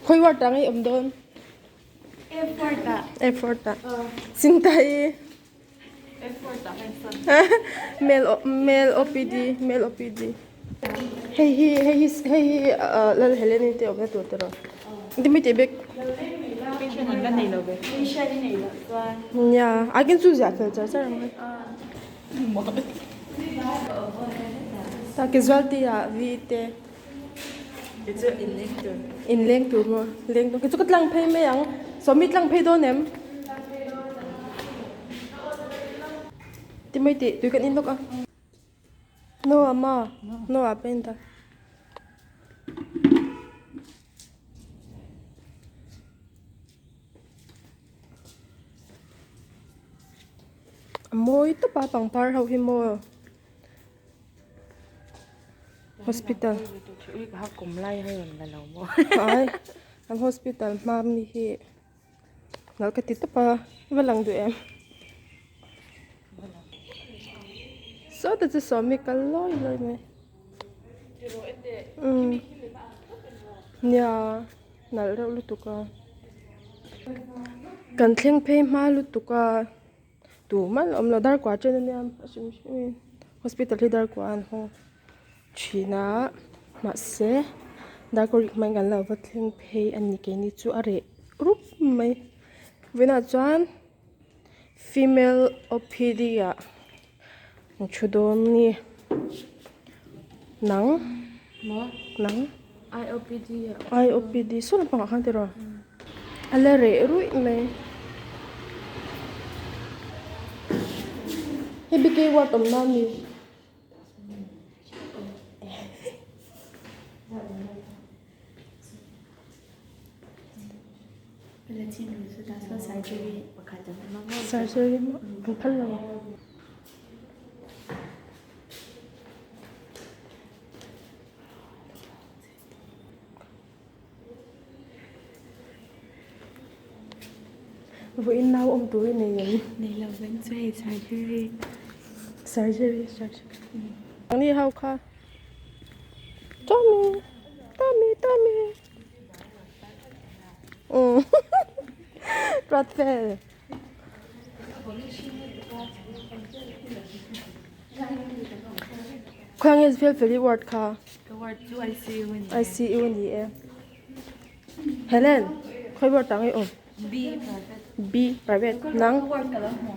khoi war tang ai don effort ta sintai effort ta hanson male OPD hey lal heleni te obna to tero dimi te bek patient in la nei lo be patient in nei lo zuai nya agin su ja fel cha sar ma ta ke zwalti ya vite it's a in leng tu mo leng tu ke chu katlang phei me yang so mit lang phei do nem timai te tu kan in lok a no ama no apenta moi to pa pang par hau hi mo hospital ui ha kum lai hai la lo mo ai am hospital ma mi hi ngal ka ti to pa walang du em so that is so mi kal loi me nya nal ro lu tu ka kan thleng phei ma lu tu ka tu mal om lo dar kwa chen ne am hospital hi dar kwa an ho china ma se dar ko rik mai gan lo va thleng phei an ni ke ni chu are rup mai vena chuan female OPD ya chudom ni nang IOPD so na pa khan te ro ala re rui mai he bike wa tom na mi surgery mo ang phalo với nào ông tuổi này là vẫn chơi surgery anh đi học kha Tommy rất phê khoang is feel very word kha the word do I see you in the air Helen khoi word tang ai om B private nang word ka lang mo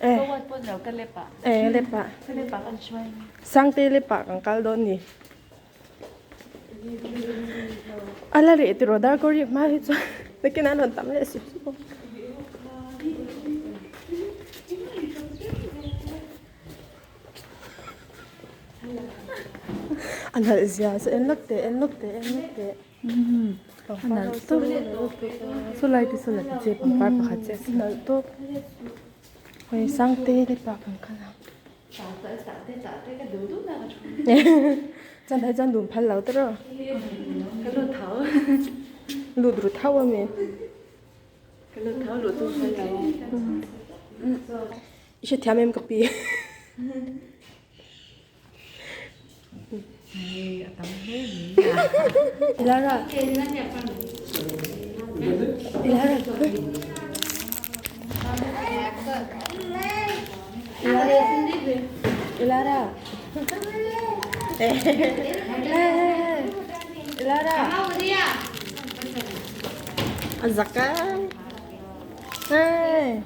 se word po daw ka lepa lepa kan shwai sang te lepa kang kal don ni ala re ti rodar ko ri ma hi chu lekin an tam le si ana zia se en lokte Anal to so like che par pa kha che nal to hoi sang te lepa kang kala chan thai chan dum phal lau tro cái lô thảo lu dru thau me cái lô thảo lô tu phải là ishe thiam em kapi tắm hết Ilara Azaka hey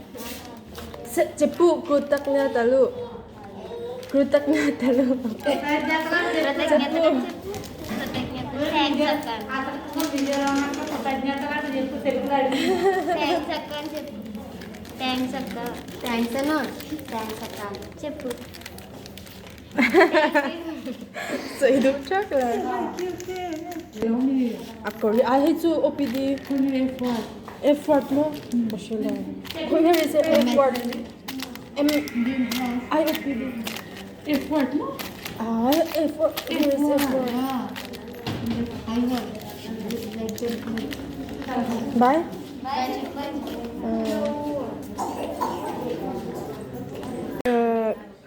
cepu kutaknya talu చెప్పు so hidup chắc là aku ni ai chu OPD effort no mashallah kau ni se effort IOPD effort no effort is effort bye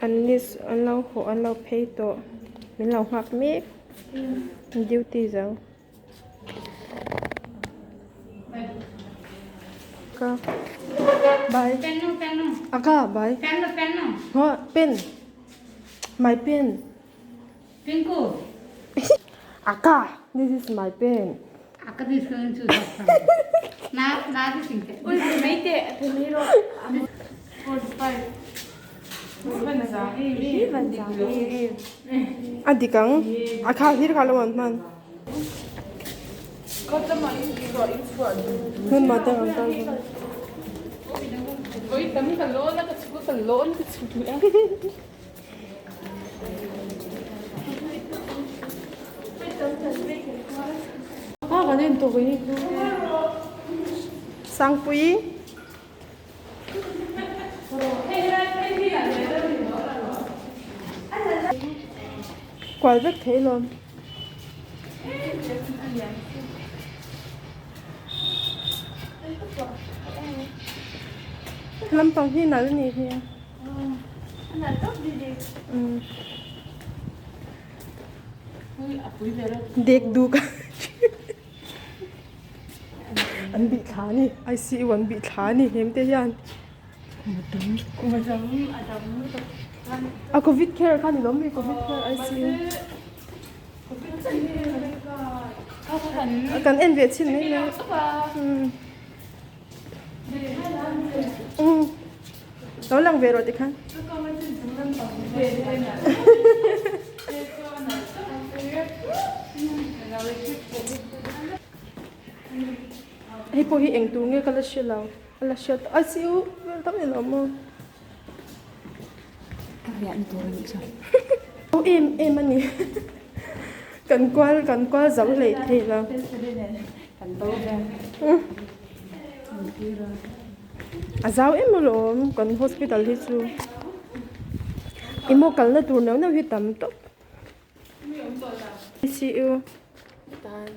anh lau pay to mình lau hoặc mi duty rồi ka bye Penno. aka bye Penno. ho pen my pen Pinku. aka this is my pen Akka తీసుకొని చూసేస్తాను నాది తింటే అయితే మీరు 45 adi kang aka hir khala wan man hun ma ta ang ta Oi, kami talon na kasi talon kasi tuya. Kanin to gani. sang pui qual vek thei lom lam pang hi nal ni hi dek du ka an bị thá ni I see one bị thá ni hem te yan a covid care khan ni lom mi covid care I see kan en ve chin nei na lo lang ve rồi thì khan hey po hi eng tu nge kala shilo ala shot asiu vel tam ni lo mo Kaya ni to rin isa. o em ani kan kwal zau le the la Kan to ba. a zau em lo kan hospital hi chu imo kal na tur na hi tam to see you Tan.